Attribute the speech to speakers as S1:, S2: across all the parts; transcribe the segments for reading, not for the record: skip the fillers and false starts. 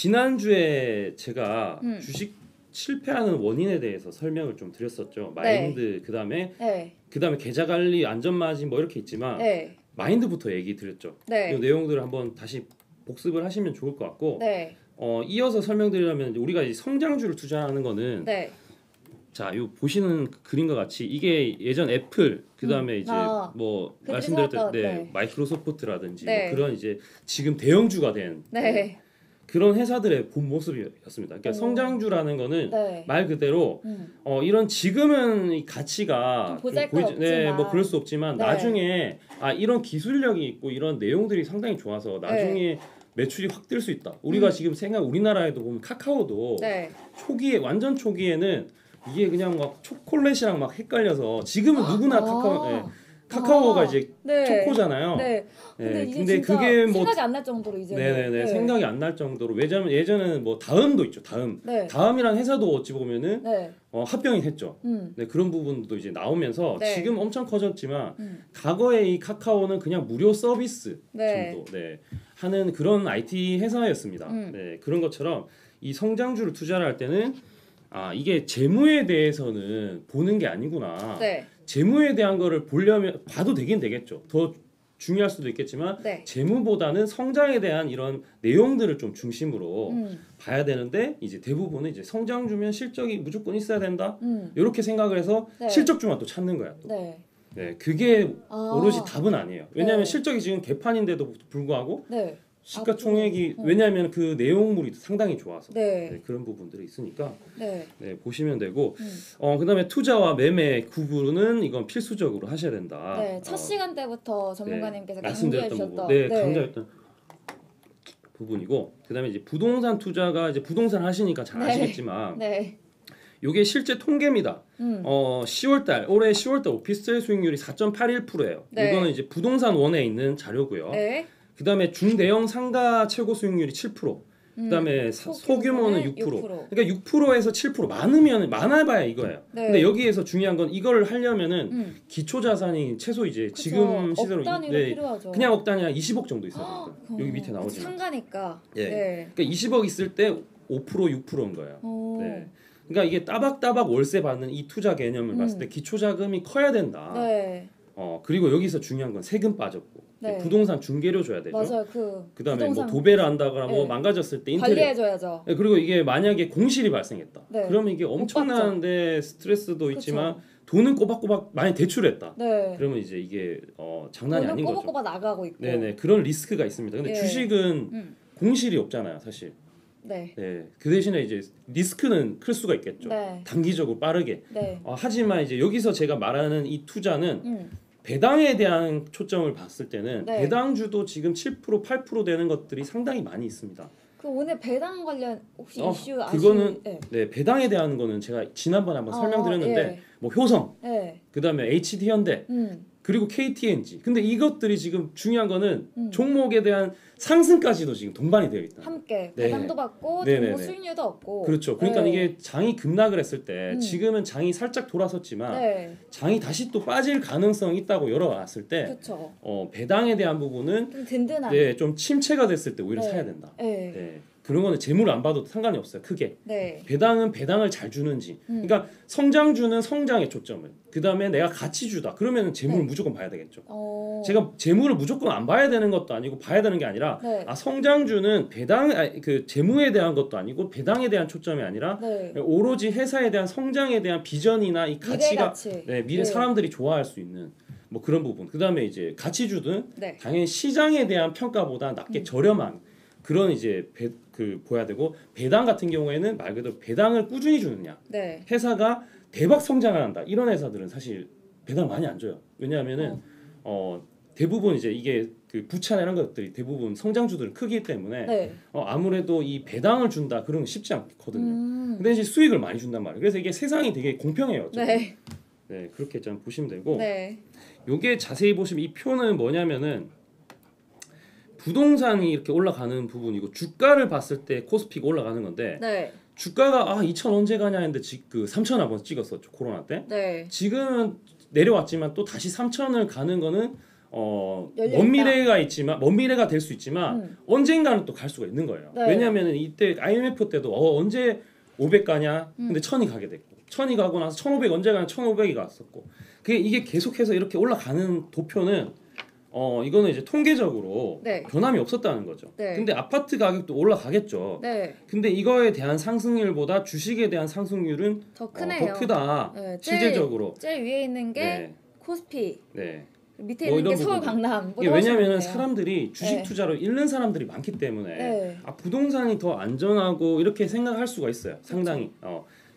S1: 지난주에 제가 주식 실패하는 원인에 대해서 설명을 좀 드렸었죠. 마인드, 그다음에 계좌 관리, 안전 마진 뭐 이렇게 있지만 마인드부터 얘기 드렸죠. 이 내용들을 한번 다시 복습을 하시면 좋을 것 같고 이어서 설명드리려면 우리가 이 성장주를 투자하는 거는 자, 요 보시는 그림과 같이 이게 예전 애플 그다음에 이제 뭐 말씀드렸던 마이크로소프트라든지 뭐 그런 이제 지금 대형주가 된 그런 회사들의 본 모습이었습니다. 그러니까 성장주라는 거는 말 그대로 이런 지금은 이 가치가 뭐 그럴 수 없지만 나중에 이런 기술력이 있고 이런 내용들이 상당히 좋아서 나중에 매출이 확 뜰 수 있다. 우리가 지금 우리나라에도 보면 카카오도 초기에 완전 초기에는 이게 그냥 막 초콜릿이랑 막 헷갈려서 지금은 누구나 카카오가 이제 초코잖아요.
S2: 근데 그게 뭐 생각이 안 날 정도로 이제
S1: 생각이 안 날 정도로 왜냐면 예전에는 뭐 다음도 있죠. 다음이란 회사도 어찌 보면은 합병이 했죠. 그런 부분도 이제 나오면서 지금 엄청 커졌지만 과거에 이 카카오는 그냥 무료 서비스 정도 하는 그런 IT 회사였습니다. 그런 것처럼 이 성장주를 투자를 할 때는 이게 재무에 대해서는 보는 게 아니구나. 재무에 대한 거를 보려면 봐도 되긴 되겠죠. 더 중요할 수도 있겠지만 재무보다는 성장에 대한 이런 내용들을 좀 중심으로 봐야 되는데 이제 대부분은 이제 성장주면 실적이 무조건 있어야 된다. 이렇게 생각을 해서 실적주만 또 찾는 거야. 또. 그게 오롯이 답은 아니에요. 왜냐하면 실적이 지금 개판인데도 불구하고 시가총액이 왜냐하면 그 내용물이 상당히 좋아서 그런 부분들이 있으니까 보시면 되고 그다음에 투자와 매매 구분은 이건 필수적으로 하셔야 된다.
S2: 첫 시간 때부터 전문가님께서
S1: 말씀드렸던 부분, 강조했던 부분이고 그다음에 이제 부동산 투자가 이제 부동산 하시니까 잘 아시겠지만 요게 실제 통계입니다. 10월달 올해 10월달 오피스텔 수익률이 4.81%예요. 이거는 이제 부동산 원에 있는 자료고요. 그다음에 중대형 상가 최고 수익률이 7%. 그다음에 소규모는 6%. 그러니까 6%에서 7% 많아봐야 이거예요. 근데 여기에서 중요한 건 이거를 하려면은 기초 자산이 최소 이제 지금 시대로 그냥 억 단위 한 20억 정도 있어야 돼요. 여기 밑에 나오죠.
S2: 상가니까.
S1: 그러니까 20억 있을 때 5% 6%인 거예요. 그러니까 이게 따박따박 월세 받는 이 투자 개념을 봤을 때 기초 자금이 커야 된다. 그리고 여기서 중요한 건 세금 빠졌고 부동산 중개료 줘야 되죠.
S2: 맞아요.
S1: 그다음에 뭐 도배를 한다거나 뭐 망가졌을 때 인테리어
S2: 관리해줘야죠.
S1: 그리고 이게 만약에 공실이 발생했다. 그러면 이게 엄청난데 스트레스도 있지만 돈은 꼬박꼬박 많이 대출했다. 그러면 이제 이게 장난이 아닌 거죠.
S2: 꼬박꼬박 나가고 있고.
S1: 그런 리스크가 있습니다. 근데 주식은 공실이 없잖아요, 사실. 그 대신에 이제 리스크는 클 수가 있겠죠. 단기적으로 빠르게. 하지만 이제 여기서 제가 말하는 이 투자는 배당에 대한 초점을 봤을 때는 배당주도 지금 7% 8% 되는 것들이 상당히 많이 있습니다.
S2: 그 오늘 배당 관련 혹시 이슈
S1: 그거는 배당에 대한 거는 제가 지난번에 한번 설명드렸는데 뭐 효성, 그다음에 HD현대, 그리고 KTNG. 근데 이것들이 지금 중요한 거는 종목에 대한 상승까지도 지금 동반이 되어 있다.
S2: 함께 배당도 받고 정보 수익률도 없고.
S1: 그렇죠. 그러니까 이게 장이 급락을 했을 때 지금은 장이 살짝 돌아섰지만 장이 다시 또 빠질 가능성이 있다고 열어놨을 때 배당에 대한 부분은
S2: 좀 든든한
S1: 좀 침체가 됐을 때 오히려 사야 된다. 그런 거는 재물을 안 봐도 상관이 없어요. 크게. 배당은 배당을 잘 주는지. 그러니까 성장주는 성장에 초점을. 그다음에 내가 가치주다. 그러면 재물을 무조건 봐야 되겠죠. 제가 재물을 무조건 안 봐야 되는 것도 아니고 봐야 되는 게 아니라 성장주는 그 재무에 대한 것도 아니고 배당에 대한 초점이 아니라 오로지 회사에 대한 성장에 대한 비전이나 이 가치가 미래 사람들이 좋아할 수 있는 뭐 그런 부분. 그다음에 이제 가치주는 당연히 시장에 대한 평가보다 낮게 저렴한 그런 이제 보야 되고 배당 같은 경우에는 말 그대로 배당을 꾸준히 주느냐 회사가 대박 성장을 한다 이런 회사들은 사실 배당 많이 안 줘요. 왜냐하면은 대부분 이제 이게 그 부채나 이런 것들이 대부분 성장주들은 크기 때문에 아무래도 이 배당을 준다 그런 건 쉽지 않거든요. 근데 이제 수익을 많이 준단 말이에요. 그래서 이게 세상이 되게 공평해요. 그렇게 좀 보시면 되고 요게 자세히 보시면 이 표는 뭐냐면은 부동산이 이렇게 올라가는 부분이고 주가를 봤을 때 코스피가 올라가는 건데 주가가 2천 언제 가냐 했는데 그 3천 한번 찍었었죠. 코로나 때. 지금은 내려왔지만 또 다시 3천을 가는 거는 먼 미래가 있지만 먼 미래가 될 수 있지만 언젠가는 또 갈 수가 있는 거예요.
S2: 네.
S1: 왜냐하면 이때 IMF 때도 언제 500 가냐? 근데 1000이 가게 됐고 1000이 가고 나서 1500 언제 가냐? 1500이 갔었고 이게 계속해서 이렇게 올라가는 도표는 이거는 이제 통계적으로
S2: 네.
S1: 변함이 없었다는 거죠.
S2: 네.
S1: 근데 아파트 가격도 올라가겠죠.
S2: 네.
S1: 근데 이거에 대한 상승률보다 주식에 대한 상승률은
S2: 더 크네요.
S1: 더 크다.
S2: 네.
S1: 실제적으로.
S2: 제일 위에 있는 게
S1: 네.
S2: 코스피.
S1: 네.
S2: 밑에 있는 게 서울 강남.
S1: 이게 왜냐하면 사람들이 주식 투자를 잃는 사람들이 많기 때문에
S2: 네.
S1: 부동산이 더 안전하고 이렇게 생각할 수가 있어요. 상당히.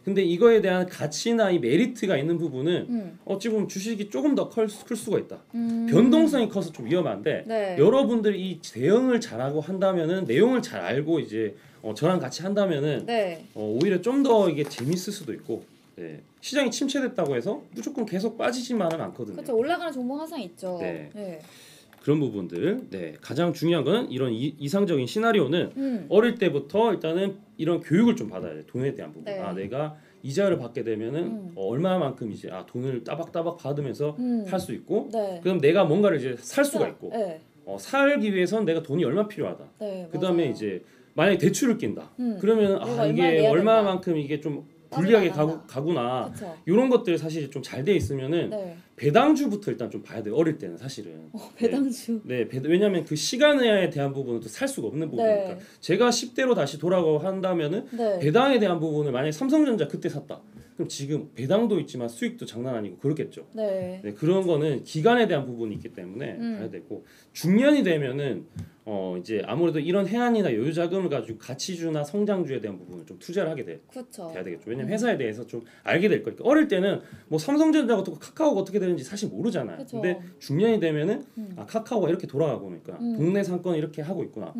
S1: 근데 이거에 대한 가치나 이 메리트가 있는 부분은 어찌 보면 주식이 조금 더 클 수가 있다. 변동성이 커서 좀 위험한데
S2: 네.
S1: 여러분들이 이 대응을 잘하고 한다면은 내용을 잘 알고 이제 저랑 같이 한다면은
S2: 네.
S1: 오히려 좀 더 이게 재밌을 수도 있고. 네. 시장이 침체됐다고 해서 무조건 계속 빠지지만은 않거든요.
S2: 그렇죠. 올라가는 종목 항상 있죠.
S1: 네.
S2: 네.
S1: 그런 부분들. 네. 가장 중요한 거는 이런 이상적인 시나리오는 어릴 때부터 일단은 이런 교육을 좀 받아야 돼. 돈에 대한 부분.
S2: 네.
S1: 내가 이자를 받게 되면은 얼마만큼 이제 돈을 따박따박 받으면서 할 수 있고,
S2: 네.
S1: 그럼 내가 뭔가를 이제 살 수가 있고,
S2: 네.
S1: 살기 위해서는 내가 돈이 얼마 필요하다.
S2: 네,
S1: 그다음에
S2: 맞아요.
S1: 이제 만약에 대출을 낀다. 그러면 이게 얼마만큼 이게 좀 불리하게 가구나.
S2: 그쵸.
S1: 이런 것들 사실 좀 잘 돼 있으면은
S2: 네.
S1: 배당주부터 일단 좀 봐야 돼요. 어릴 때는 사실은.
S2: 배당주.
S1: 네, 왜냐하면 그 시간에 대한 부분은 또 살 수가 없는 부분이니까.
S2: 네.
S1: 제가 10대로 다시 돌아가고 한다면은
S2: 네.
S1: 배당에 대한 부분을 만약에 삼성전자 그때 샀다. 그럼 지금 배당도 있지만 수익도 장난 아니고 그렇겠죠.
S2: 네.
S1: 네, 그런 거는 기간에 대한 부분이 있기 때문에 봐야 되고 중년이 되면은 이제 아무래도 이런 해안이나 여유 자금을 가지고 가치주나 성장주에 대한 부분을 좀 투자를 하게 돼야 되겠죠. 왜냐면 회사에 대해서 좀 알게 될 거니까. 어릴 때는 뭐 삼성전자가 어떻고 카카오가 어떻게 되는지 사실 모르잖아요.
S2: 그쵸.
S1: 근데 중년이 되면은 카카오가 이렇게 돌아가고 있구나. 동네 상권 이렇게 하고 있구나.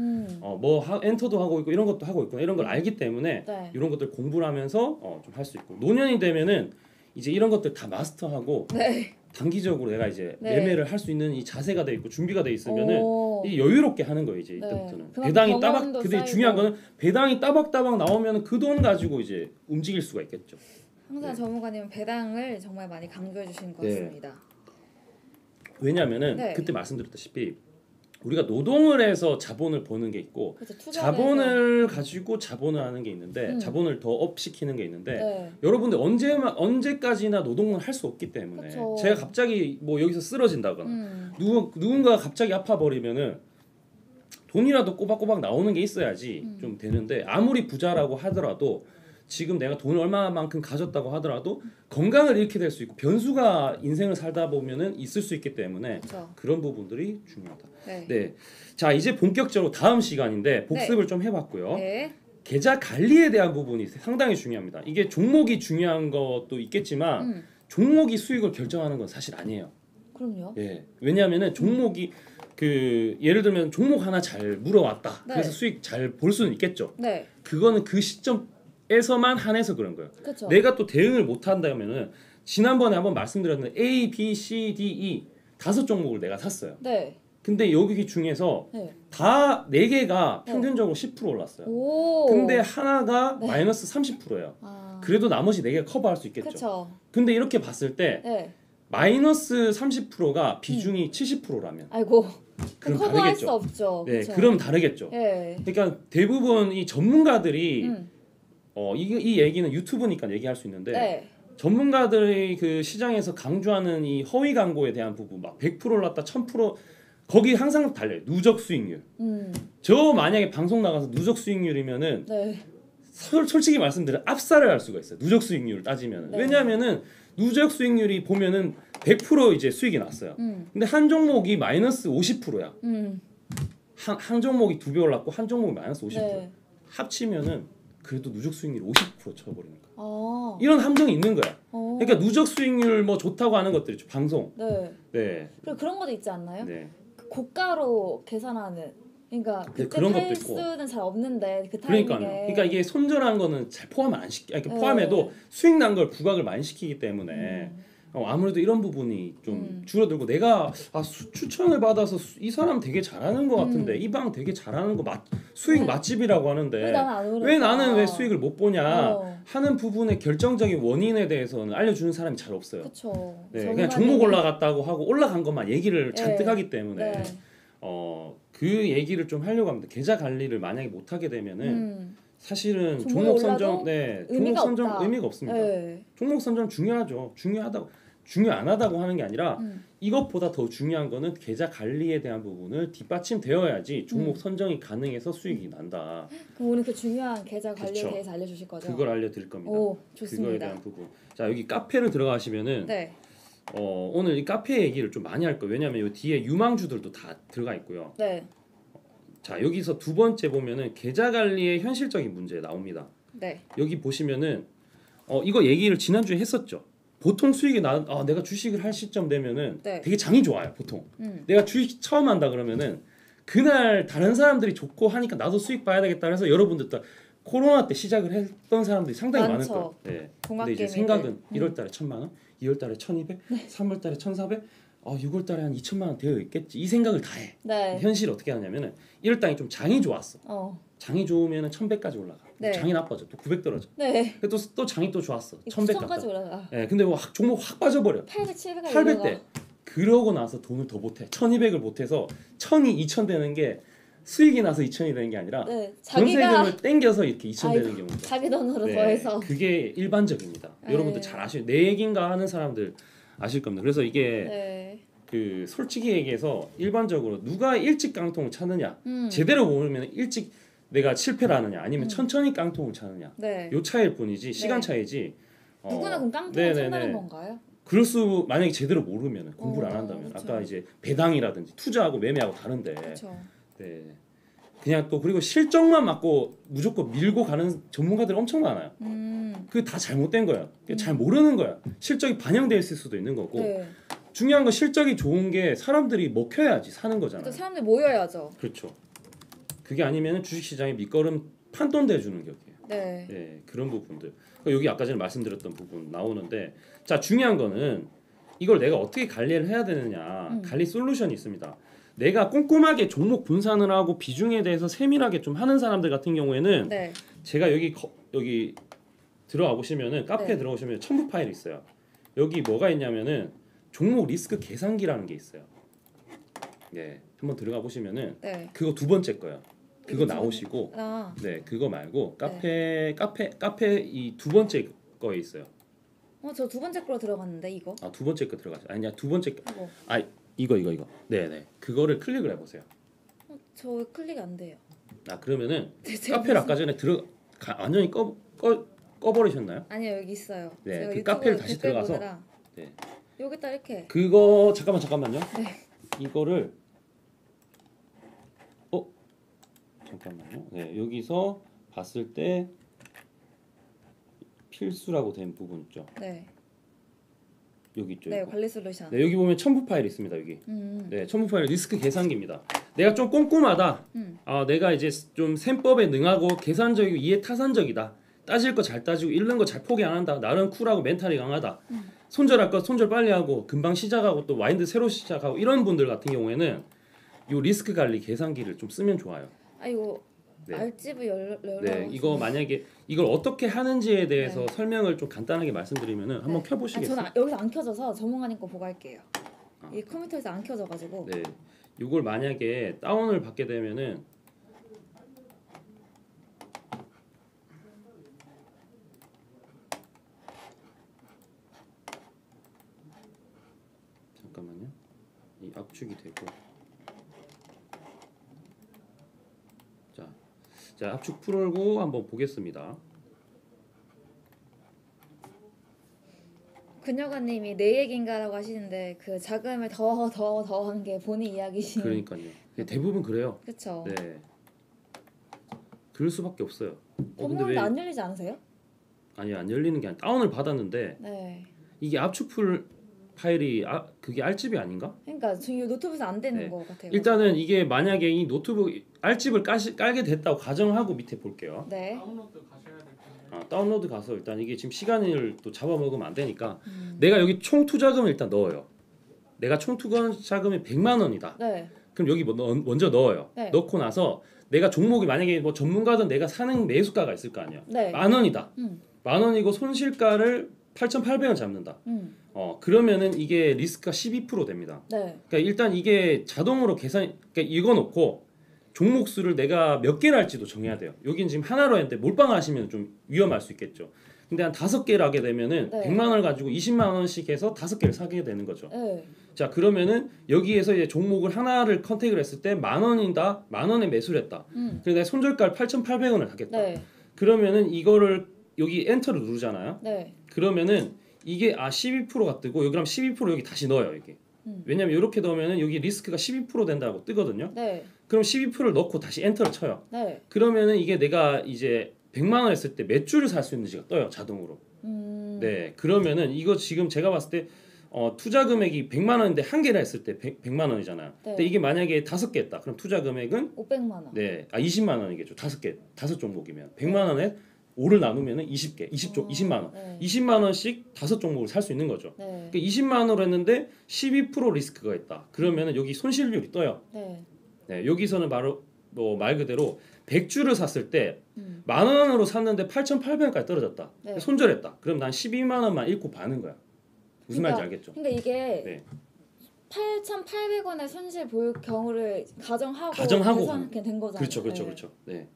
S1: 엔터도 하고 있고 이런 것도 하고 있구나. 이런 걸 알기 때문에
S2: 네.
S1: 이런 것들 공부를 하면서 좀 할 수 있고. 노년이 되면은 이제 이런 것들 다 마스터하고
S2: 네.
S1: 단기적으로 내가 이제
S2: 네.
S1: 매매를 할 수 있는 이 자세가 돼 있고 준비가 돼 있으면은 이 여유롭게 하는 거예요. 이제 이때부터는.
S2: 네.
S1: 배당이 근데 중요한 거는 배당이 따박따박 나오면 그 돈 가지고 이제 움직일 수가 있겠죠.
S2: 항상 전문가님은 배당을 정말 많이 강조해 주시는 것 같습니다.
S1: 왜냐면은 그때 말씀드렸다시피 우리가 노동을 해서 자본을 버는 게 있고 자본을 가지고 자본을 하는 게 있는데 자본을 더 업시키는 게 있는데 여러분들 언제까지나 노동을 할 수 없기 때문에 제가 갑자기 뭐 여기서 쓰러진다거나 누군가가 갑자기 아파 버리면은 돈이라도 꼬박꼬박 나오는 게 있어야지 좀 되는데 아무리 부자라고 하더라도 지금 내가 돈을 얼마만큼 가졌다고 하더라도 건강을 잃게 될 수 있고 변수가 인생을 살다 보면은 있을 수 있기 때문에 그런 부분들이 중요하다. 네. 자, 이제 본격적으로 다음 시간인데 복습을 좀 해봤고요. 계좌 관리에 대한 부분이 상당히 중요합니다. 이게 종목이 중요한 것도 있겠지만 종목이 수익을 결정하는 건 사실 아니에요.
S2: 그럼요.
S1: 예. 왜냐하면은 종목이 예를 들면 종목 하나 잘 물어왔다. 그래서 수익 잘 볼 수는 있겠죠. 그거는 그 시점에서만 한해서 그런 거예요.
S2: 그쵸.
S1: 내가 또 대응을 못 한다면은 지난번에 한번 말씀드렸는데 A, B, C, D, E 5종목을 내가 샀어요. 근데 여기 중에서 다 4개가 평균적으로 10% 올랐어요. 근데 하나가 마이너스 30%예요. 그래도 나머지 4개가 커버할 수 있겠죠.
S2: 그쵸.
S1: 근데 이렇게 봤을 때 마이너스 30%가 비중이 70%라면
S2: 아이고.
S1: 그럼
S2: 커버할
S1: 다르겠죠.
S2: 수 없죠.
S1: 네, 그럼 다르겠죠. 그러니까 대부분 이 전문가들이 이 얘기는 유튜브니까 얘기할 수 있는데 전문가들이 그 시장에서 강조하는 이 허위 광고에 대한 부분 막 100% 올랐다 1000% 거기 항상 달려요. 누적 수익률. 저 만약에 방송 나가서 누적 수익률이면은 솔직히 말씀드리면 압살을 할 수가 있어요. 누적 수익률을 따지면. 왜냐하면은 누적 수익률이 보면은 100% 이제 수익이 났어요. 근데 한 종목이 마이너스 50%야. 한 종목이 2배 올랐고 한 종목이 마이너스 50%. 합치면은 그래도 누적 수익률 50% 쳐버리니까. 이런 함정이 있는 거야. 그러니까 누적 수익률 뭐 좋다고 하는 것들 있죠. 방송.
S2: 그리고 그런 것도 있지 않나요? 고가로 계산하는. 그러니까 그때
S1: 그런 것도 있고.
S2: 수는 잘 없는데 그 타이밍에.
S1: 그러니까 이게 손절한 거는 잘 포함을 안 시키. 포함해도 수익 난 걸 부각을 많이 시키기 때문에 아무래도 이런 부분이 좀 줄어들고 내가 추천을 받아서 이 사람 되게 잘하는 것 같은데 이 방 되게 잘하는 거 수익 맛집이라고 하는데 왜 나는 왜 수익을 못 보냐 하는 부분의 결정적인 원인에 대해서는 알려주는 사람이 잘 없어요.
S2: 그쵸.
S1: 네, 그냥 종목 올라갔다고 하고 올라간 것만 얘기를 잔뜩 하기 때문에
S2: 네.
S1: 그 얘기를 좀 하려고 합니다. 계좌 관리를 만약에 못 하게 되면은 사실은 종목 선정 종목 선정
S2: 없다.
S1: 의미가 없습니다. 네. 종목 선정 중요하죠. 중요 안 하다고 하는 게 아니라 이것보다 더 중요한 거는 계좌 관리에 대한 부분을 뒷받침되어야지 종목 선정이 가능해서 수익이 난다.
S2: 그럼 오늘 그 중요한 계좌 관리에 대해서 알려주실 거죠?
S1: 그걸 알려드릴 겁니다.
S2: 오, 좋습니다.
S1: 그거에 대한 부분. 자, 여기 카페를 들어가시면은
S2: 네.
S1: 오늘 이 카페 얘기를 좀 많이 할 거예요. 왜냐하면 이 뒤에 유망주들도 다 들어가 있고요.
S2: 네.
S1: 자, 여기서 두 번째 보면은 계좌 관리의 현실적인 문제 나옵니다.
S2: 네.
S1: 여기 보시면은 이거 얘기를 지난주에 했었죠. 보통 수익이 내가 주식을 할 시점 되면은 되게 장이 좋아요. 보통 내가 주식 처음 한다 그러면은 그날 다른 사람들이 좋고 하니까 나도 수익 봐야 되겠다 해서 여러분들도 코로나 때 시작을 했던 사람들이 상당히 많을 거예요. 네. 근데 이제 생각은 1월달에 1,000만 원, 2월달에 1,200, 3월달에 1,400, 6월달에 한 2,000만 원 되어 있겠지. 이 생각을 다 해.
S2: 네.
S1: 현실 어떻게 하냐면은 1월달에 좀 장이 좋았어. 장이 좋으면은 1,100까지 올라가.
S2: 네.
S1: 장이 나빠져. 또 900 떨어져.
S2: 네.
S1: 또 장이 또 좋았어. 1,100
S2: 9,000까지 올라가.
S1: 네, 근데 뭐 종목 확 빠져버려.
S2: 800, 700까지
S1: 800대. 그러고 나서 돈을 더 못해. 1,200을 못해서 1,000이 2,000 되는 게 수익이 나서 2,000이 되는 게 아니라 전세금을 땡겨서 이렇게 2,000 되는 경우죠.
S2: 자기 돈으로 더해서.
S1: 그게 일반적입니다. 여러분들 잘 아시는 내 얘기인가 하는 사람들 아실 겁니다. 그래서 이게 그 솔직히 얘기해서 일반적으로 누가 일찍 깡통을 차느냐 제대로 모르면 일찍 내가 실패를 하느냐 아니면 천천히 깡통을 차느냐 요 차이일 뿐이지 시간 차이지
S2: 누구나 그럼 깡통을 찬다는 건가요?
S1: 그럴 수 만약에 제대로 모르면 공부를 안 한다면 그쵸. 아까 이제 배당이라든지 투자하고 매매하고 다른데
S2: 그쵸.
S1: 네. 그냥 또 그리고 실적만 맞고 무조건 밀고 가는 전문가들이 엄청 많아요. 그게 다 잘못된 거야. 잘 모르는 거야. 실적이 반영돼 있을 수도 있는 거고 중요한 건 실적이 좋은 게 사람들이 먹혀야지 사는 거잖아요.
S2: 그렇죠. 사람들이 모여야죠.
S1: 그렇죠. 그게 아니면 주식시장의 밑거름 판돈돼 주는 격이에요.
S2: 네.
S1: 그런 부분들. 여기 아까 전에 말씀드렸던 부분 나오는데 자 중요한 거는 이걸 내가 어떻게 관리를 해야 되느냐 관리 솔루션이 있습니다. 내가 꼼꼼하게 종목 분산을 하고 비중에 대해서 세밀하게 좀 하는 사람들 같은 경우에는 제가 여기 들어가 보시면은 카페에 들어오시면 첨부 파일이 있어요. 여기 뭐가 있냐면은 종목 리스크 계산기라는 게 있어요. 네, 한번 들어가 보시면은 그거 두 번째 거요. 그거 나오시고 그거 말고 카페 이 두 번째 거에 있어요.
S2: 저 두 번째 거로 들어갔는데 이거.
S1: 두 번째 거 들어가죠. 아니야 두 번째 거. 이거. 네네. 그거를 클릭을 해보세요.
S2: 저 클릭 안 돼요.
S1: 그러면은 카페를 아까 전에 완전히 꺼버리셨나요?
S2: 아니요 여기 있어요.
S1: 네,
S2: 제가
S1: 그 카페를 다시 들어가서
S2: 여기다 이렇게.
S1: 그거 잠깐만요. 이거를 잠깐만요. 네, 여기서 봤을 때 필수라고 된 부분 있죠. 여기 있죠.
S2: 네, 관리 솔루션.
S1: 네, 여기 보면 첨부 파일이 있습니다. 여기. 네, 첨부 파일 리스크 계산기입니다. 내가 좀 꼼꼼하다. 내가 이제 좀 셈법에 능하고 계산적이고 이해 타산적이다. 따질 거 잘 따지고 잃는 거 잘 포기 안 한다. 나름 쿨하고 멘탈이 강하다. 손절할 거 손절 빨리 하고 금방 시작하고 또 마인드 새로 시작하고 이런 분들 같은 경우에는 요 리스크 관리 계산기를 좀 쓰면 좋아요.
S2: 이거 알집을 열어.
S1: 이거 만약에 이걸 어떻게 하는지에 대해서 설명을 좀 간단하게 말씀드리면은 한번 켜보시겠어요?
S2: 저는 여기서 안 켜져서 전문가님 거 보고 할게요. 이 컴퓨터에서 안 켜져가지고.
S1: 네, 이걸 만약에 다운을 받게 되면은 잠깐만요. 이 압축이 되고. 자, 압축 풀고 한번 보겠습니다.
S2: 근여관님이 내 얘기인가라고 하시는데 그 자금을 더 한 게 본인 이야기신.
S1: 그러니까요. 대부분 그래요.
S2: 그렇죠.
S1: 네. 그럴 수밖에 없어요.
S2: 근데 왜 안 열리지 않으세요?
S1: 아니요, 안 열리는 게 아니라 다운을 받았는데 이게 압축 풀 파일이 그게 알집이 아닌가?
S2: 그러니까 지금 노트북에서 안 되는 거 같아요.
S1: 일단은 이게 만약에 이 노트북 알집을 깔게 됐다고 가정하고 밑에 볼게요.
S2: 네.
S3: 다운로드 가셔야 될 텐데.
S1: 다운로드 가서 일단 이게 지금 시간을 또 잡아먹으면 안 되니까 내가 여기 총 투자금을 일단 넣어요. 내가 총 투자금이 100만 원이다.
S2: 네.
S1: 그럼 여기 먼저 넣어요.
S2: 네.
S1: 넣고 나서 내가 종목이 만약에 뭐 전문가든 내가 사는 매수가가 있을 거 아니야.
S2: 네.
S1: 10,000원이다. 10,000원이고 손실가를 8,800원 잡는다. 그러면은 이게 리스크가 12% 됩니다.
S2: 네.
S1: 그러니까 일단 이게 자동으로 계산, 그러니까 이거 놓고 종목 수를 내가 몇 개를 할지도 정해야 돼요. 여긴 지금 하나로 했는데 몰빵 하시면 좀 위험할 수 있겠죠. 근데 한 5개를 하게 되면은
S2: 네.
S1: 100만 원을 가지고 20만 원씩 해서 5개를 사게 되는 거죠.
S2: 네.
S1: 자, 그러면은 여기에서 이제 종목을 하나를 컨택을 했을 때 10,000원이다. 10,000원에 매수를 했다. 그래서 내가 손절가를 8,800원을 하겠다.
S2: 네.
S1: 그러면은 이거를 여기 엔터를 누르잖아요.
S2: 네.
S1: 그러면은 이게 12%가 뜨고 여기 그럼 12% 여기 다시 넣어요, 이게. 왜냐면 이렇게 넣으면은 여기 리스크가 12% 된다고 뜨거든요.
S2: 네.
S1: 그럼 12%를 넣고 다시 엔터를 쳐요.
S2: 네.
S1: 그러면은 이게 내가 이제 100만 원 했을 때 몇 주를 살 수 있는지가 떠요, 자동으로. 네. 그러면은 이거 지금 제가 봤을 때 투자 금액이 100만 원인데 한 개를 했을 때 100만 원이잖아요.
S2: 네.
S1: 근데 이게 만약에 5개 했다. 그럼 투자 금액은
S2: 500만 원.
S1: 네. 20만 원이겠죠. 5개. 5종목이면 100만 원에 5를 나누면은 20개. 20만 원.
S2: 네.
S1: 20만 원씩 5종목을 살 수 있는 거죠.
S2: 네.
S1: 그러니까 20만 원으로 했는데 12% 리스크가 있다. 그러면은 여기 손실률이 떠요.
S2: 네.
S1: 네, 여기서는 바로 뭐 말 그대로 100주를 샀을 때 10,000원으로 샀는데 8,800원까지 떨어졌다.
S2: 네.
S1: 손절했다. 그럼 난 12만 원만 잃고 바는 거야. 무슨 말인지 알겠죠?
S2: 그러니까 이게
S1: 네.
S2: 8,800원의 손실 볼 경우를 가정하고 계산하게 된 거잖아요.
S1: 그렇죠, 그렇죠,
S2: 네.
S1: 그렇죠. 네.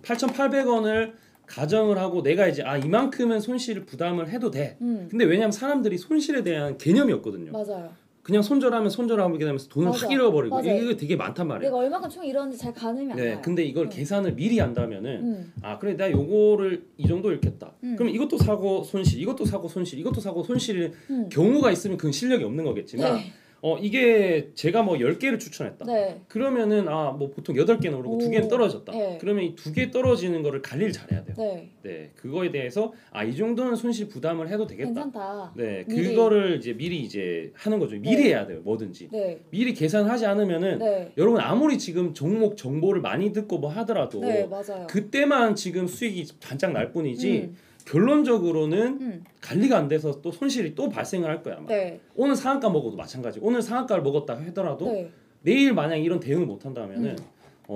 S1: 8,800원을 가정을 하고 내가 이제 이만큼은 손실을 부담을 해도 돼. 근데 왜냐면 사람들이 손실에 대한 개념이 없거든요.
S2: 맞아요.
S1: 그냥 손절하면 손절하게 되면서 돈을
S2: 맞아.
S1: 확 잃어버리고
S2: 맞아요.
S1: 이게 되게 많단 말이에요.
S2: 내가 얼마큼 총 잃었는지 잘 가늠이 안
S1: 네,
S2: 나요.
S1: 근데 이걸 계산을 미리 한다면은 그래 내가 요거를 이 정도 잃겠다. 그럼 이것도 사고 손실, 이것도 사고 손실, 이것도 사고 손실일 경우가 있으면 그건 실력이 없는 거겠지만
S2: 네.
S1: 이게 제가 뭐 10개를 추천했다.
S2: 네.
S1: 그러면은 뭐 보통 8개는 오르고 2개는 떨어졌다.
S2: 네.
S1: 그러면 이 2개 떨어지는 거를 관리를 잘해야 돼요.
S2: 네.
S1: 네, 그거에 대해서 이 정도는 손실 부담을 해도 되겠다.
S2: 괜찮다.
S1: 네,
S2: 미리.
S1: 그거를 이제 미리 이제 하는 거죠. 미리 해야 돼요, 뭐든지.
S2: 네.
S1: 미리 계산하지 않으면은
S2: 네.
S1: 여러분 아무리 지금 종목 정보를 많이 듣고 뭐 하더라도
S2: 네, 맞아요.
S1: 그때만 지금 수익이 반짝 날 뿐이지 결론적으로는 관리가 안 돼서 또 손실이 또 발생을 할 거야 아마.
S2: 네.
S1: 오늘 상한가 먹어도 마찬가지. 오늘 상한가를 먹었다 하더라도
S2: 네.
S1: 내일 만약 이런 대응을 못 한다면은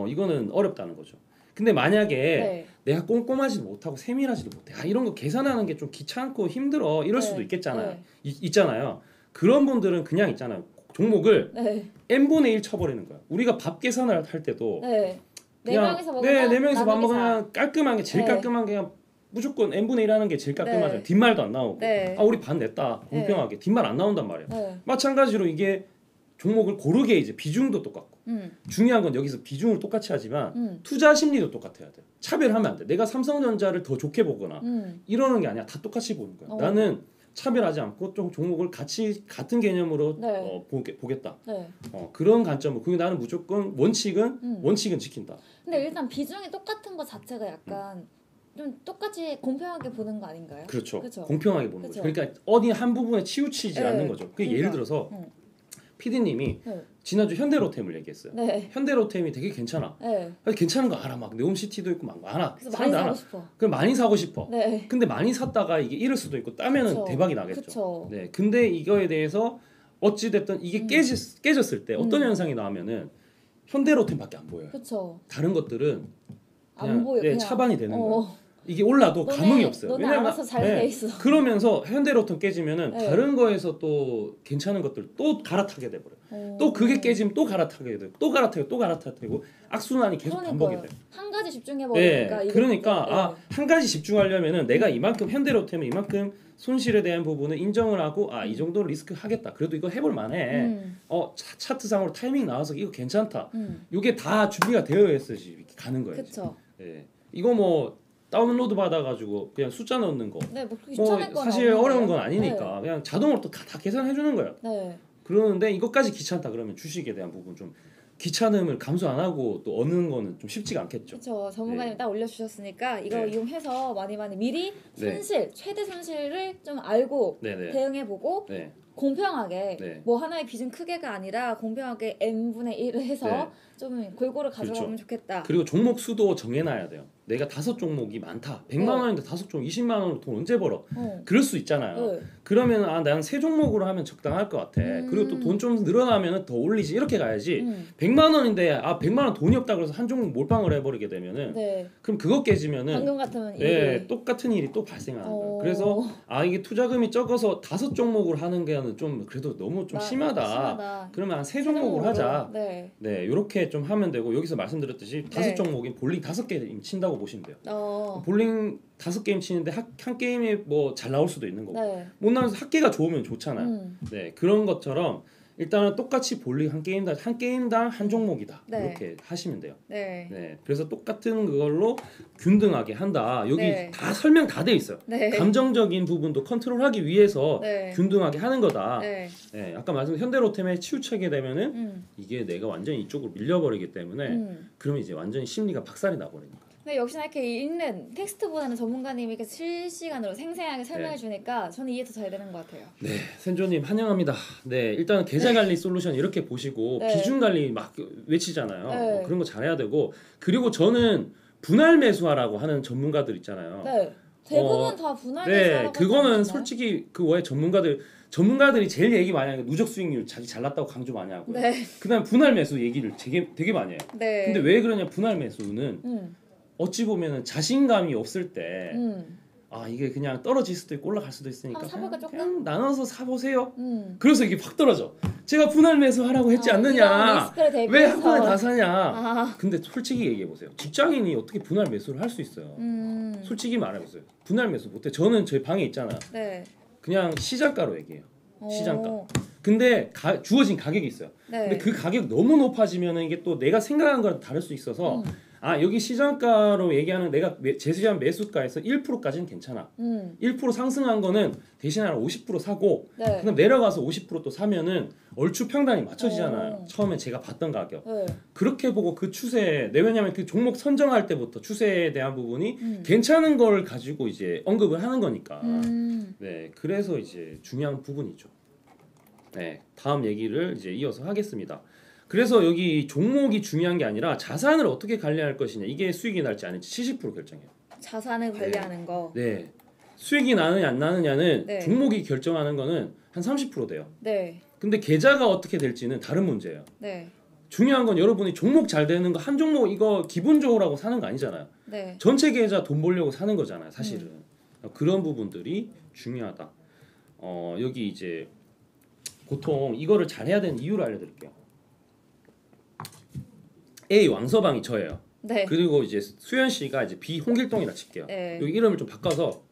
S1: 이거는 어렵다는 거죠. 근데 만약에
S2: 네.
S1: 내가 꼼꼼하지도 못하고 세밀하지도 못해. 이런 거 계산하는 게 좀 귀찮고 힘들어. 이럴
S2: 네.
S1: 수도 있겠잖아요.
S2: 네.
S1: 있잖아요. 그런 분들은 그냥 있잖아요. 종목을
S2: 네.
S1: n분의 1 쳐버리는 거야. 우리가 밥 계산을 할 때도
S2: 네. 네
S1: 그냥
S2: 명이서 먹으면
S1: 네 명이서 밥
S2: 나누기
S1: 먹으면 깔끔하게 제일
S2: 네.
S1: 깔끔한 게 그냥 무조건 n분의 1 하는 게 제일 깔끔하죠.
S2: 네.
S1: 뒷말도 안 나오고.
S2: 네.
S1: 우리 반 냈다. 공평하게. 뒷말 안 나온단 말이야.
S2: 네.
S1: 마찬가지로 이게 종목을 고르게 이제 비중도 똑같고. 중요한 건 여기서 비중을 똑같이 하지만 투자 심리도 똑같아야 돼. 차별하면 안 돼. 내가 삼성전자를 더 좋게 보거나 이러는 게 아니야. 다 똑같이 보는 거야. 나는 차별하지 않고 좀 종목을 같은 개념으로
S2: 네.
S1: 보겠다.
S2: 네.
S1: 그런 관점으로. 그리고 나는 무조건 원칙은 지킨다.
S2: 근데 일단 비중이 똑같은 것 자체가 약간 좀 똑같이 공평하게 보는 거 아닌가요?
S1: 그렇죠.
S2: 그쵸?
S1: 공평하게 보는
S2: 그쵸?
S1: 거죠. 그러니까 어디 한 부분에 치우치지
S2: 네.
S1: 않는 거죠. 그러니까 예를 들어서 PD님이
S2: 네.
S1: 지난주 현대로템을 얘기했어요.
S2: 네.
S1: 현대로템이 되게 괜찮아.
S2: 네.
S1: 괜찮은 거 알아. 막 네옴시티도 있고 막 많아.
S2: 그래서 많이
S1: 사람들
S2: 사고
S1: 알아.
S2: 싶어.
S1: 그럼 많이 사고 싶어.
S2: 네.
S1: 근데 많이 샀다가 이게 잃을 수도 있고 따면은
S2: 그쵸.
S1: 대박이 나겠죠.
S2: 그쵸.
S1: 네. 근데 이거에 대해서 어찌 됐든 이게 깨졌을 때 어떤 현상이 나오면은 현대로템밖에 안 보여요.
S2: 그렇죠.
S1: 다른 것들은
S2: 안
S1: 그냥,
S2: 보여. 그냥.
S1: 차반이 되는 거예요. 이게 올라도 감흥이 없어요.
S2: 너네 알아서 잘 돼 있어.
S1: 그러면서 현대로템 깨지면은
S2: 네.
S1: 다른 거에서 또 괜찮은 것들 또 갈아타게 돼 버려요. 또 그게 깨지면 또 갈아타게 되고 또 갈아타고 또 갈아타고 악순환이 계속 반복이 돼요.
S2: 한 가지 집중해 버리니까.
S1: 네. 그러니까 한 가지 집중하려면은 내가 이만큼 현대로템은 이만큼 손실에 대한 부분을 인정을 하고 이 정도 리스크 하겠다. 그래도 이거 해볼 만해. 차트상으로 타이밍 나와서 이거 괜찮다. 이게 다 준비가 되어 있어야지 이렇게 가는 거예요.
S2: 그렇죠.
S1: 네. 이거 뭐 다운로드 받아가지고 그냥 숫자 넣는 거.
S2: 네, 뭐
S1: 사실 어려운 건 아니니까
S2: 네.
S1: 그냥 자동으로 또 다 계산해 주는 거예요.
S2: 네.
S1: 그러는데 이것까지 귀찮다 그러면 주식에 대한 부분 좀 귀찮음을 감수 안 하고 또 얻는 거는 좀 쉽지가 않겠죠.
S2: 그렇죠. 전문가님 딱 올려주셨으니까 이거
S1: 네.
S2: 이용해서 많이 미리 손실, 최대 손실을 좀 알고
S1: 네네.
S2: 대응해보고
S1: 네.
S2: 공평하게 네. 뭐 하나의 비중 크게가 아니라 공평하게 n분의 1을 해서 네. 좀 골고루 가져가면 그렇죠. 좋겠다.
S1: 그리고 종목 수도 정해놔야 돼요. 내가 5종목이 많다. 100만 원인데 5종목 20만 원으로 돈 언제 벌어? 그럴 수 있잖아요. 그러면 나는 3종목으로 하면 적당할 것 같아. 그리고 또 돈 좀 늘어나면 더 올리지. 이렇게 가야지. 100만 원인데 100만 원 돈이 없다 그래서 한 종목 몰빵을 해버리게 되면은
S2: 네.
S1: 그럼 그거 깨지면은
S2: 방금 같으면
S1: 네, 똑같은 일이 또 발생하는 거예요. 그래서 이게 투자금이 적어서 5종목을 하는 게 좀 그래도 너무 좀 심하다. 그러면 한 3종목을 하자. 네, 이렇게 좀 하면 되고 여기서 말씀드렸듯이 5종목인 볼링 5개 친다고 보시면 돼요. 볼링 5게임 치는데 한 게임이 뭐 잘 나올 수도 있는 거고 못 나와서 학계가 좋으면 좋잖아요. 네, 그런 것처럼 일단은 똑같이 볼링 한 게임당 한 종목이다. 이렇게 하시면 돼요. 네, 그래서 똑같은 그걸로 균등하게 한다. 여기 다 설명 다 돼 있어요. 감정적인 부분도 컨트롤하기 위해서 균등하게 하는 거다. 네, 아까 말씀드린 현대로템에 치우치게 되면은 이게 내가 완전히 이쪽으로 밀려버리기 때문에 그러면 이제 완전히 심리가 박살이 나버리니까.
S2: 근데 역시나 이렇게 읽는 텍스트보다는 전문가님이 이렇게 실시간으로 생생하게 설명해 주니까 저는 이해 더 잘 되는 것 같아요.
S1: 네, 센조님 환영합니다. 네, 일단 계좌 관리 솔루션 이렇게 보시고 비중 관리 막 외치잖아요. 그런 거 잘해야 되고 그리고 저는 분할 매수하라고 하는 전문가들 있잖아요.
S2: 네, 대부분 다 분할 매수하라고.
S1: 네, 그거는 솔직히 그 왜 전문가들이 제일 얘기 많이 하는 게 누적 수익률 자기 잘났다고 강조 많이 하고 그다음 분할 매수 얘기를 되게 많이 해요. 근데 왜 그러냐 분할 매수는 어찌 보면은 자신감이 없을 때 이게 그냥 떨어질 수도 있고 올라갈 수도 있으니까 그냥 나눠서 사보세요. 그래서 이게 확 떨어져. 제가 분할 매수하라고 했지 않느냐. 왜 한 번에 다 사냐. 근데 솔직히 얘기해보세요. 직장인이 어떻게 분할 매수를 할 수 있어요. 솔직히 말해보세요. 분할 매수 못해. 저는 저희 방에 있잖아. 그냥 시장가로 얘기해요. 시장가. 근데 주어진 가격이 있어요. 근데 그 가격 너무 높아지면 이게 또 내가 생각한 거랑 다를 수 있어서 여기 시장가로 얘기하는 내가 제시한 매수가에서 1%까지는 괜찮아. 1% 상승한 거는 대신 한 50% 사고 그럼 내려가서 50% 또 사면은 얼추 평단이 맞춰지잖아요. 처음에 제가 봤던 가격. 그렇게 보고 그 추세, 왜냐면 그 종목 선정할 때부터 추세에 대한 부분이 괜찮은 걸 가지고 이제 언급을 하는 거니까. 네, 그래서 이제 중요한 부분이죠. 네, 다음 얘기를 이제 이어서 하겠습니다. 그래서 여기 종목이 중요한 게 아니라 자산을 어떻게 관리할 것이냐 이게 수익이 날지 아닐지 70% 결정해요.
S2: 자산을 관리하는 거.
S1: 네. 수익이 나느냐 안 나느냐는 종목이 결정하는 거는 한 30% 돼요. 근데 계좌가 어떻게 될지는 다른 문제예요. 중요한 건 여러분이 종목 잘 되는 거 한 종목 이거 기분 좋으라고 사는 거 아니잖아요. 전체 계좌 돈 벌려고 사는 거잖아요, 사실은. 그런 부분들이 중요하다. 여기 이제 보통 이거를 잘 해야 되는 이유를 알려드릴게요. A 왕서방이 저예요. 그리고 이제 수현 씨가 이제 B 홍길동이라 칠게요. 여기 이름을 좀 바꿔서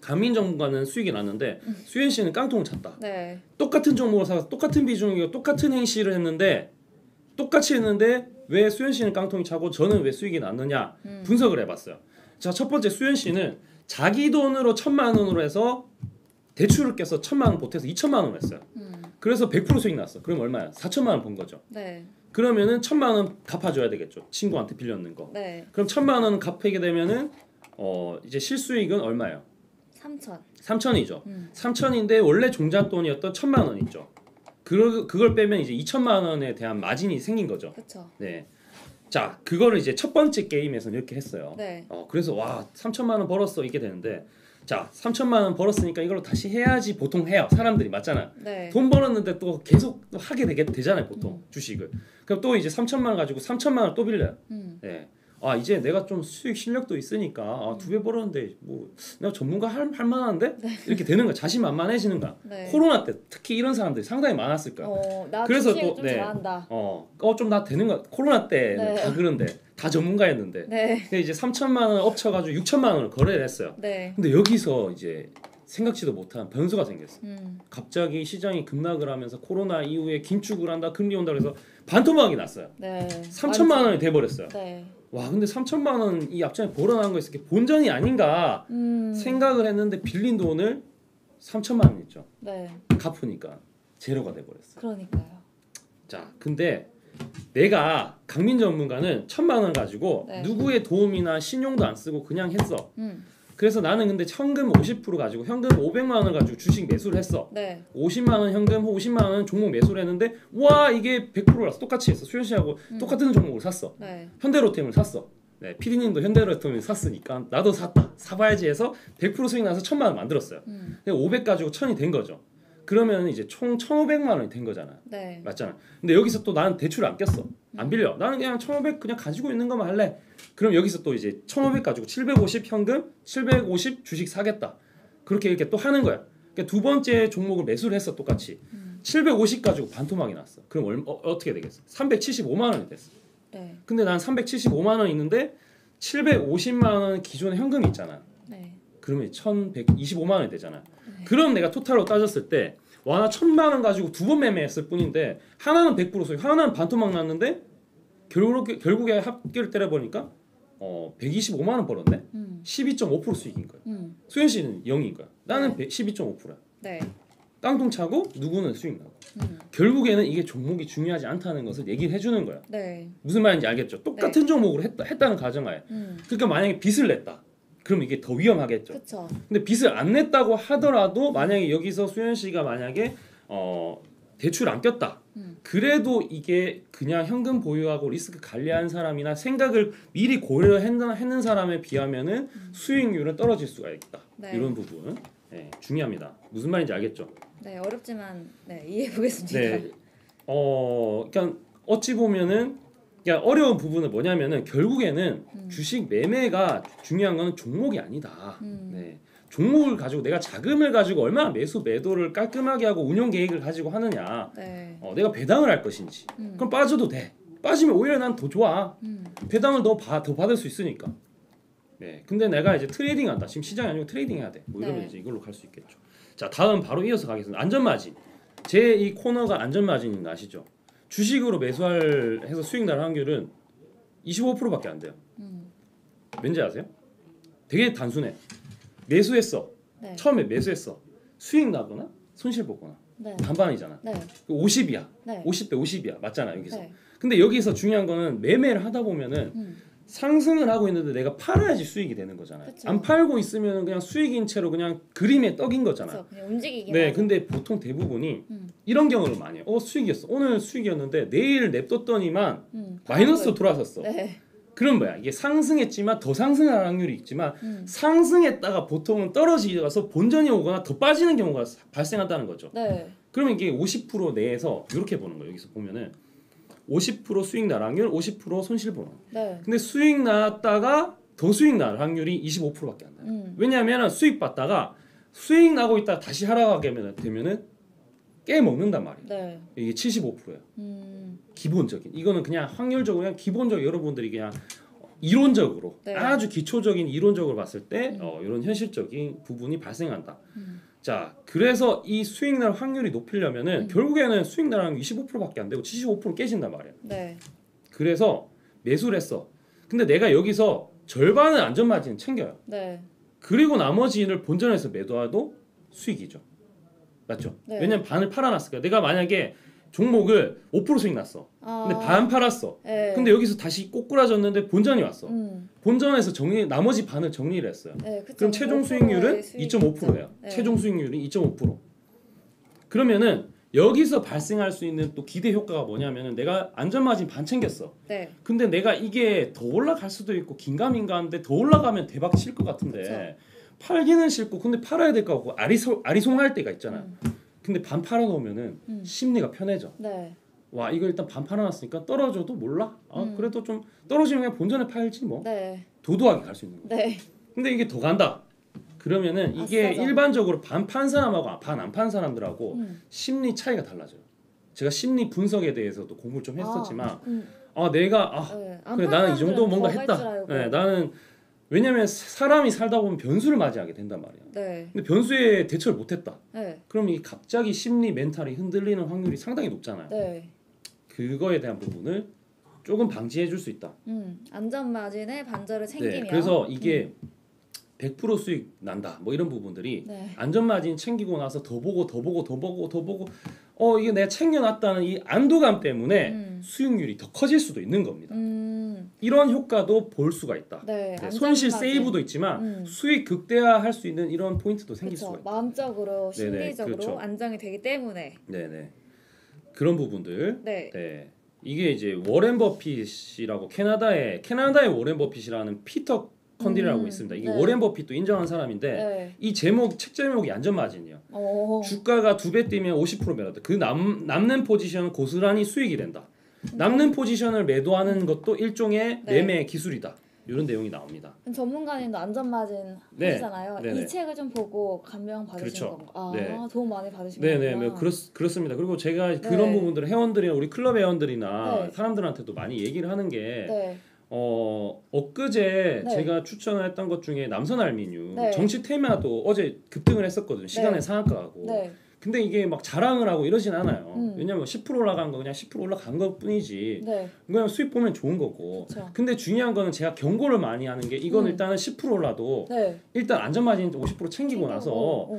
S1: 강민 전문가는 수익이 났는데 수현 씨는 깡통을 찼다. 똑같은 종목을 사서 똑같은 비중이고 똑같은 행시를 했는데 똑같이 했는데 왜 수현 씨는 깡통이 차고 저는 왜 수익이 났느냐 분석을 해봤어요. 자, 첫 번째 수현 씨는 자기 돈으로 1,000만 원으로 해서 대출을 껴서 1,000만 원 보태서 2,000만 원을 했어요. 그래서 100% 수익 났어. 그럼 얼마야? 4,000만 원 번 거죠. 그러면은 1,000만 원 갚아줘야 되겠죠. 친구한테 빌렸는 거. 그럼 1,000만 원 갚게 되면은 이제 실수익은 얼마예요? 3,000이죠. 3,000인데 원래 종잣돈이었던 1,000만 원 있죠. 그걸 빼면 이제 2,000만 원에 대한 마진이 생긴 거죠. 네. 자, 그거를 이제 첫 번째 게임에서는 이렇게 했어요. 그래서 와 3,000만 원 벌었어 이게 되는데 자 3,000만 원 벌었으니까 이걸로 다시 해야지 보통 해요. 사람들이 맞잖아요. 돈 벌었는데 또 계속 또 하게 되잖아요. 보통 주식을. 그럼 또 이제 3,000만 원 가지고 3,000만 원 또 빌려요. 네. 이제 내가 좀 수익 실력도 있으니까 2배 벌었는데 뭐 내가 전문가 할 만한데 이렇게 되는 거야. 자신만만해지는 거야. 코로나 때 특히 이런 사람들이 상당히 많았을 거야.
S2: 나 그래서 또 좀 잘한다.
S1: 좀 나 되는 거야. 코로나 때는 다 그런데 다 전문가였는데 근데 이제 3,000만 원 업쳐가지고 6,000만 원을 거래를 했어요. 근데 여기서 이제 생각지도 못한 변수가 생겼어. 갑자기 시장이 급락을 하면서 코로나 이후에 긴축을 한다, 금리 온다 그래서 반토막이 났어요. 3,000만 원이 돼버렸어요. 와 근데 3,000만 원 이 앞전에 벌어난 거 있을 게 본전이 아닌가 생각을 했는데 빌린 돈을 3,000만 원 있죠. 갚으니까 제로가 돼버렸어요.
S2: 그러니까요.
S1: 자 근데 내가 강민 전문가는 1,000만 원 가지고 누구의 도움이나 신용도 안 쓰고 그냥 했어. 그래서 나는 근데 현금 50% 가지고 현금 500만 원을 가지고 주식 매수를 했어.
S2: 네.
S1: 50만 원 현금, 50만 원 종목 매수를 했는데 와 이게 100%라서 똑같이 했어. 수현 씨하고 똑같은 종목을 샀어.
S2: 네.
S1: 현대로템을 샀어. 네, 피디님도 현대로템을 샀으니까 나도 샀다. 사봐야지 해서 100% 수익 나서 1000만 원 만들었어요. 500 가지고 1000이 된 거죠. 그러면 이제 총 1500만 원이 된 거잖아.
S2: 네.
S1: 맞잖아. 근데 여기서 또 나는 대출을 안 꼈어. 안 빌려. 나는 그냥 1500 그냥 가지고 있는 것만 할래. 그럼 여기서 또 이제 1500 가지고 750 현금, 750 주식 사겠다. 그렇게 이렇게 또 하는 거야. 그러니까 두 번째 종목을 매수를 했어 똑같이. 750 가지고 반토막이 났어. 그럼 어떻게 되겠어? 375만 원이 됐어.
S2: 네.
S1: 근데 난 375만 원 있는데 750만 원 기존의 현금이 있잖아.
S2: 네.
S1: 그러면 1125만 원이 되잖아. 네. 그럼 내가 토탈로 따졌을 때 와 나 1000만 원 가지고 두 번 매매했을 뿐인데 하나는 100% 수익, 하나는 반토막 났는데 결국에 합계를 때려보니까 125만 원 벌었네. 12.5% 수익인 거야. 수현 씨는 0인 거야. 나는 12.5%야.
S2: 네.
S1: 깡통차고 누구는 수익 나고. 결국에는 이게 종목이 중요하지 않다는 것을 얘기를 해주는 거야.
S2: 네.
S1: 무슨 말인지 알겠죠? 똑같은 종목으로 했다는 가정하에. 그러니까 만약에 빚을 냈다. 그럼 이게 더 위험하겠죠.
S2: 그쵸.
S1: 근데 빚을 안 냈다고 하더라도 만약에 여기서 수현 씨가 만약에 대출 안 꼈다. 그래도 이게 그냥 현금 보유하고 리스크 관리한 사람이나 생각을 미리 고려했는 사람에 비하면은 수익률은 떨어질 수가 있다.
S2: 네.
S1: 이런 부분 중요합니다. 무슨 말인지 알겠죠?
S2: 네, 어렵지만 이해해 보겠습니다.
S1: 네. 그러니까 어찌 보면은 그러니까 어려운 부분은 뭐냐면은 결국에는 주식 매매가 중요한 거는 종목이 아니다. 네. 종목을 가지고 내가 자금을 가지고 얼마나 매수 매도를 깔끔하게 하고 운용 계획을 가지고 하느냐.
S2: 네.
S1: 내가 배당을 할 것인지. 그럼 빠져도 돼. 빠지면 오히려 난 더 좋아. 배당을 더 받을 수 있으니까. 네. 근데 내가 이제 트레이딩 한다. 지금 시장이 아니고 트레이딩 해야 돼. 뭐 이러면 이제 이걸로 갈 수 있겠죠. 자, 다음 바로 이어서 가겠습니다. 안전마진. 제 이 코너가 안전마진인 거 아시죠? 주식으로 해서 수익 날 확률은 25%밖에 안 돼요. 왠지 아세요? 되게 단순해. 매수했어.
S2: 네.
S1: 처음에 매수했어. 수익 나거나 손실 보거나
S2: 네.
S1: 반반이잖아.
S2: 네.
S1: 50이야.
S2: 네.
S1: 50대 50이야. 맞잖아 여기서.
S2: 네.
S1: 근데 여기서 중요한 거는 매매를 하다 보면은 상승을 하고 있는데 내가 팔아야지 수익이 되는 거잖아요.
S2: 그쵸.
S1: 안 팔고 있으면 그냥 수익인 채로 그냥 그림에 떡인 거잖아요.
S2: 그쵸. 그냥 움직이기만.
S1: 네, 근데 보통 대부분이 이런 경우를 많이 해요. 수익이었어. 오늘 수익이었는데 내일 냅뒀더니만 마이너스로 돌아섰어.
S2: 네.
S1: 그럼 뭐야? 이게 상승했지만 더 상승할 확률이 있지만 상승했다가 보통은 떨어지면서 본전이 오거나 더 빠지는 경우가 발생한다는 거죠.
S2: 네.
S1: 그러면 이게 50% 내에서 이렇게 보는 거예요. 여기서 보면은 50% 수익 날 확률, 50% 손실 보는.
S2: 네.
S1: 근데 수익 났다가 더 수익 날 확률이 25%밖에 안 나요. 왜냐하면 수익 받다가 수익 나고 있다가 다시 하락하게 되면은 깨 먹는단 말이에요.
S2: 네.
S1: 이게 75%예요. 기본적인. 이거는 그냥 확률적으로 그냥 기본적으로 여러분들이 그냥 이론적으로
S2: 네.
S1: 아주 기초적인 이론적으로 봤을 때 이런 현실적인 부분이 발생한다. 자, 그래서 이 수익 날 확률이 높이려면은 결국에는 수익 날 확률 25%밖에 안 되고 75% 깨진단 말이에요.
S2: 네.
S1: 그래서 매수를 했어. 근데 내가 여기서 절반은 안전마진 챙겨요.
S2: 네.
S1: 그리고 나머지를 본전에서 매도해도 수익이죠. 맞죠?
S2: 네.
S1: 왜냐면 반을 팔아놨으니까. 내가 만약에 종목을 5% 수익 났어. 근데 반 팔았어.
S2: 네.
S1: 근데 여기서 다시 꼬꾸라졌는데 본전이 왔어. 본전에서 나머지 반을 정리를 했어요.
S2: 네, 그쵸.
S1: 그럼 최종 수익률은 2.5%예요.
S2: 네.
S1: 최종 수익률이 2.5%. 그러면은 여기서 발생할 수 있는 또 기대 효과가 뭐냐면은 내가 안전마진 반 챙겼어.
S2: 네.
S1: 근데 내가 이게 더 올라갈 수도 있고 긴가민가한데 더 올라가면 대박 칠 것 같은데 그쵸. 팔기는 싫고 근데 팔아야 될 것 같고 아리송할 때가 있잖아. 근데 반 팔아놓으면은 심리가 편해져.
S2: 네.
S1: 와 이거 일단 반 팔아놨으니까 떨어져도 몰라. 그래도 좀 떨어지면 그냥 본전에 팔지 뭐.
S2: 네.
S1: 도도하게 갈 수 있는 거.
S2: 네.
S1: 근데 이게 더 간다. 그러면은 이게
S2: 아싸죠.
S1: 일반적으로 반 판 사람하고 반 안 판 사람들하고 심리 차이가 달라져요. 제가 심리 분석에 대해서도 공부를 좀 했었지만 내가
S2: 네.
S1: 그래 나는 이 정도 뭔가 했다. 네, 나는 왜냐면 사람이 살다 보면 변수를 맞이하게 된단 말이야.
S2: 네.
S1: 근데 변수에 대처를 못했다.
S2: 네.
S1: 그럼 이 갑자기 심리 멘탈이 흔들리는 확률이 상당히 높잖아요.
S2: 네.
S1: 그거에 대한 부분을 조금 방지해 줄 수 있다.
S2: 안전마진의 반절을 챙기면.
S1: 네, 그래서 이게 100% 수익 난다. 뭐 이런 부분들이
S2: 네.
S1: 안전마진 챙기고 나서 더 보고 이게 내가 챙겨놨다는 이 안도감 때문에 수익률이 더 커질 수도 있는 겁니다. 이런 효과도 볼 수가 있다.
S2: 네,
S1: 손실 세이브도 있지만 수익 극대화할 수 있는 이런 포인트도 생길 수가 있다.
S2: 마음적으로 심리적으로
S1: 그렇죠.
S2: 안정이 되기 때문에.
S1: 네네. 그런 부분들.
S2: 네.
S1: 이게 이제 워렌 버핏이라고 캐나다의 워렌 버핏이라는 피터 컨디라고 있습니다. 이게 워렌 버핏도 인정한 사람인데 이 책 제목이 안전마진이에요. 주가가 2배 뛰면 50% 매도다. 그 남는 포지션은 고스란히 수익이 된다. 남는 포지션을 매도하는 것도 일종의 매매 기술이다. 이런 내용이 나옵니다.
S2: 전문가님도 안전마진 하시잖아요. 이 책을 좀 보고 감명 받으신 건가? 도움 많이 받으신 건가?
S1: 네네, 그렇습니다. 그리고 제가 그런 부분들을 회원들이나 우리 클럽 회원들이나 사람들한테도 많이 얘기를 하는 게 엊그제 제가 추천을 했던 것 중에 남선 알미늄 정치 테마도 어제 급등을 했었거든요. 시간에 상한가하고. 근데 이게 막 자랑을 하고 이러진 않아요. 왜냐면 10% 올라간 거 그냥 10% 올라간 것 뿐이지. 그냥 수익 보면 좋은 거고. 근데 중요한 거는 제가 경고를 많이 하는 게 이건 일단은 10% 올라도 일단 안전마진 50% 챙기고 나서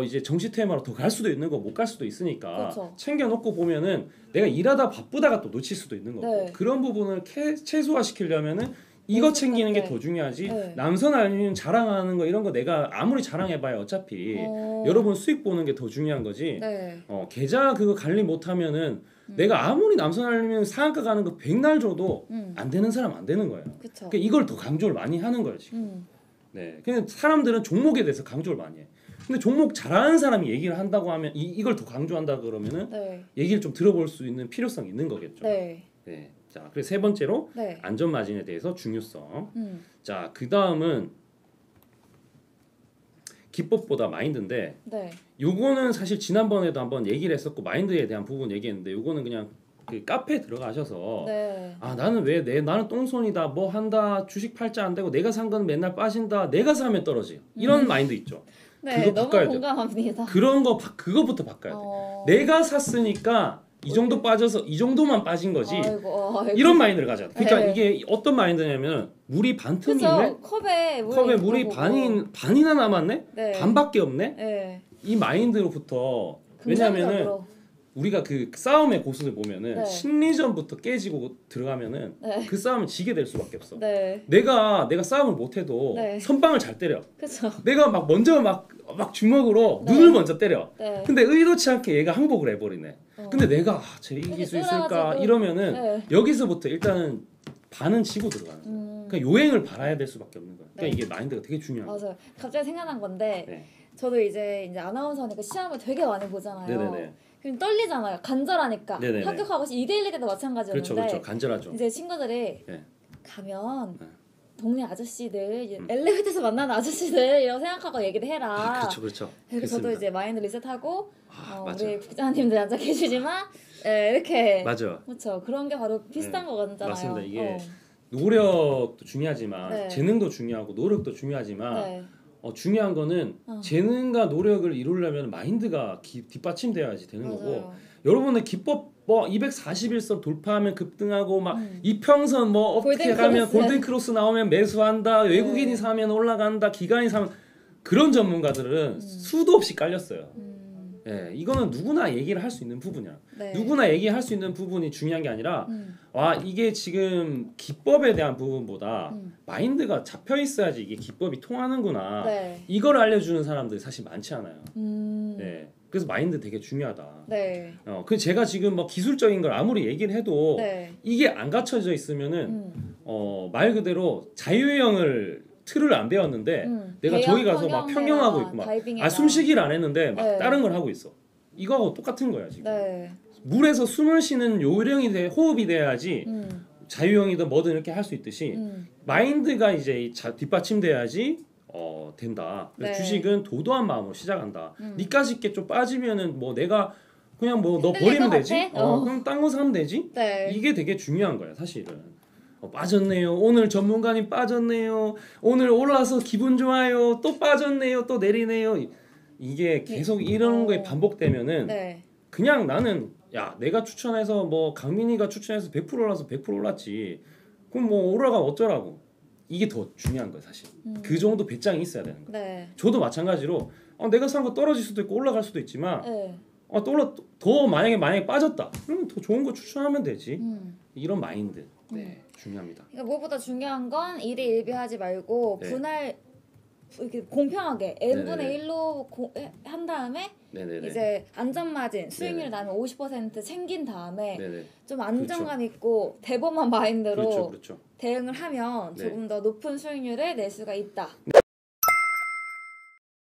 S1: 이제 정시 테마로 더 갈 수도 있는 거 못 갈 수도 있으니까 챙겨놓고 보면은 내가 일하다 바쁘다가 또 놓칠 수도 있는 거고. 그런 부분을 최소화시키려면은 이거 챙기는 게 더 중요하지. 남선 알미늄 자랑하는 거 이런 거 내가 아무리 자랑해봐야 어차피 여러분 수익 보는 게 더 중요한 거지. 계좌 그거 관리 못하면은 내가 아무리 남선 알미늄 상한가 가는 거 백날 줘도 안 되는 사람 안 되는 거예요. 그러니까 이걸 더 강조를 많이 하는 거예요 지금. 그냥 사람들은 종목에 대해서 강조를 많이 해. 근데 종목 잘하는 사람이 얘기를 한다고 하면 이걸 더 강조한다 그러면은 얘기를 좀 들어볼 수 있는 필요성이 있는 거겠죠. 자, 그래서 세 번째로 안전 마진에 대해서 중요성. 자, 그 다음은 기법보다 마인드인데, 요거는 사실 지난번에도 한번 얘기를 했었고 마인드에 대한 부분 얘기했는데, 요거는 그냥 그 카페에 들어가셔서 나는 나는 똥손이다, 뭐 한다, 주식 팔자 안 되고 내가 산 건 맨날 빠진다, 내가 사면 떨어져. 이런 마인드 있죠. 그거
S2: 너무
S1: 바꿔야
S2: 공감합니다.
S1: 그런 거 그거부터 바꿔야 돼. 내가 샀으니까 이 정도 빠져서 이 정도만 빠진 거지. 아이고. 이런 마인드를 가져야 돼. 그러니까 이게 어떤 마인드냐면 물이 반 틈이 있네. 컵에 물이 반이나 남았네. 반밖에 없네. 이 마인드로부터 왜냐면은 우리가 그 싸움의 고수들 보면은 심리전부터 깨지고 들어가면은 그 싸움을 지게 될 수밖에 없어. 내가 싸움을 못해도 선빵을 잘 때려. 내가 막 먼저 막 주먹으로 눈을 먼저 때려. 근데 의도치 않게 얘가 항복을 해버리네. 근데 내가 쟤 이길 수 있을까 이러면은 여기서부터 일단은 반은 지고 들어가는 거야. 그러니까 요행을 바라야 될 수밖에 없는 거야. 그러니까 이게 마인드가 되게 중요한 거야.
S2: 맞아요. 갑자기 생각난 건데 저도 이제 아나운서니까 시험을 되게 많이 보잖아요. 그럼 떨리잖아요. 간절하니까. 합격하고 2대1 때도 마찬가지였는데.
S1: 그렇죠. 간절하죠.
S2: 이제 친구들이 가면 동네 아저씨들 엘리베이터에서 만나는 아저씨들 이라고 생각하고 얘기를 해라.
S1: 그렇죠.
S2: 그래서 저도 이제 마인드 리셋하고 우리 국장님들 앉아 계시지만 이렇게
S1: 맞아.
S2: 그렇죠. 그런 게 바로 비슷한 거잖아요.
S1: 맞습니다. 이게 노력도 중요하지만 재능도 중요하고 노력도 중요하지만 중요한 거는 재능과 노력을 이루려면 마인드가 뒷받침돼야지 되는 거고 여러분의 기법 뭐 241선 돌파하면 급등하고 막 이평선 뭐 어떻게 하면 골든크로스 나오면 매수한다 외국인이 사면 올라간다 기관이 사면 그런 전문가들은 수도 없이 깔렸어요. 이거는 누구나 얘기를 할 수 있는 부분이야. 누구나 얘기할 수 있는 부분이 중요한 게 아니라 이게 지금 기법에 대한 부분보다 마인드가 잡혀 있어야지 이게 기법이 통하는구나. 이걸 알려주는 사람들이 사실 많지 않아요. 그래서 마인드 되게 중요하다. 그 제가 지금 뭐 기술적인 걸 아무리 얘기를 해도 이게 안 갖춰져 있으면은 말 그대로 자유형을 틀을 안 배웠는데 내가 저기 가서 막 평영하고 있고 막 숨쉬기를 안 했는데 막 다른 걸 하고 있어. 이거하고 똑같은 거야 지금. 물에서 숨을 쉬는 요령이 호흡이 돼야지 자유형이든 뭐든 이렇게 할 수 있듯이 마인드가 이제 뒷받침돼야지 된다. 그래서 주식은 도도한 마음으로 시작한다. 니까지 있게 좀 빠지면은 뭐 내가 그냥 뭐 너 버리면 되지. 그럼 딴 거 사면 되지. 이게 되게 중요한 거야 사실은. 빠졌네요. 오늘 전문가님 빠졌네요. 오늘 올라서 기분 좋아요. 또 빠졌네요. 또 내리네요. 이게 계속 이런 거에 반복되면은 그냥 나는 내가 추천해서 뭐 강민이가 추천해서 100% 올라서 100% 올랐지. 그럼 뭐 올라가면 어쩌라고. 이게 더 중요한 거야 사실. 그 정도 배짱이 있어야 되는 거야. 저도 마찬가지로 내가 산 거 떨어질 수도 있고 올라갈 수도 있지만 더 만약에 빠졌다. 그러면 더 좋은 거 추천하면 되지. 이런 마인드. 네, 중요합니다.
S2: 그러니까 무엇보다 중요한 건 1대 1비 하지 말고 분할 이렇게 공평하게 n분의 1로 한 다음에 이제 안전마진 수익률이 나면 50% 챙긴 다음에 좀 안정감 있고 대범한 마인드로 그렇죠. 대응을 하면 조금 더 높은 수익률을 낼 수가 있다.